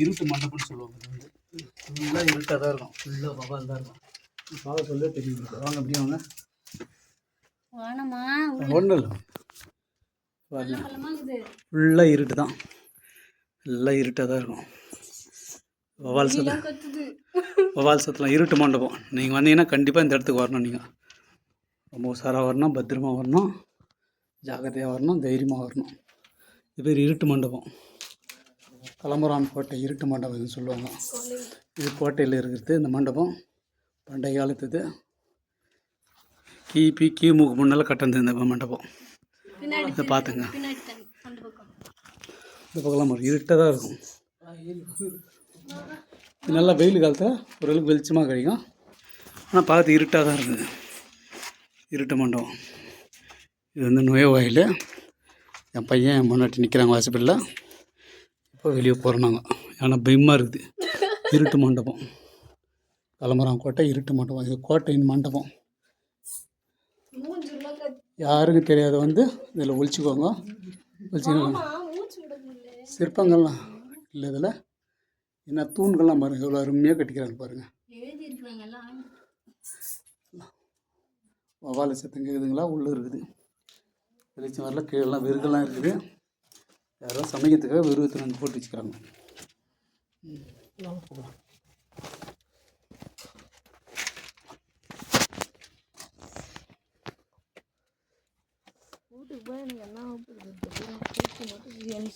இருட்டு மண்டபம்னு சொல்லுவாங்க. இது வந்து ஃபுல்லாக இருட்டாக தான் இருக்கும், ஃபுல்லாக வவால் தான் இருக்கும். பார்க்க சொல்ல தெரியும். வாங்க அப்படியே வாங்க. ஒன்றும் இல்லை, ஃபுல்லாக இருட்டு தான், எல்லாம் இருட்டாக தான் இருக்கும். வவால் சத்தம் இருட்டு மண்டபம். நீங்கள் வந்தீங்கன்னா கண்டிப்பாக இந்த இடத்துக்கு வரணும். நீங்கள் ரொம்ப உஷாராக வரணும், பத்திரமா வரணும், ஜாக்கிரதையாக வரணும், தைரியமாக வரணும். இது பேர் இருட்டு மண்டபம். தலம்புரான் கோட்டை இருட்டு மண்டபம் இது சொல்லுவாங்க. இது கோட்டையில் இருக்கிறது இந்த மண்டபம். பண்டைய காலத்துது. கிமுக்கு முன்னால் கட்டினது இந்த மண்டபம். இதை பார்த்துங்க. இந்த பக்கம்லாம் இருட்டாக தான் இருக்கும். இது நல்லா வெயில் காலத்தில் ஓரளவுக்கு வெளிச்சமாக கிடைக்கும். ஆனால் பார்த்து இருட்டாக தான் இருக்குது இருட்டு மண்டபம். இது வந்து நுழைவாயில். என் பையன் என் முன்னாடி நிற்கிறாங்க வாசப்படியில். இப்போ வெளியே போகிறோம் நாங்கள். ஏன்னா பயமாக இருக்குது. இருட்டு மண்டபம், தலம்புரான் கோட்டை இருட்டு மண்டபம். இது கோட்டையின் மண்டபம். யாருக்கும் தெரியாத வந்து இதில் ஒழிச்சிக்கோங்க. ஒழிச்சிக்கோங்க. சிற்பங்கள்லாம் இல்லை இதில். என்ன தூண்கள்லாம் பாருங்கள், எவ்வளோ அருமையாக கட்டிக்கிறாங்க பாருங்கள். வவால் சத்தம் கேட்குதுங்களா? உள்ளே இருக்குது வெளிச்சம் வரல. கீழெல்லாம் வெறுகெல்லாம் இருக்குது. யாரோ சமைக்கிறதுக்காக வெறுவத்தில் வந்து போட்டு வச்சுக்கிறாங்க. வீட்டுக்கு போய் எனக்கு என்ன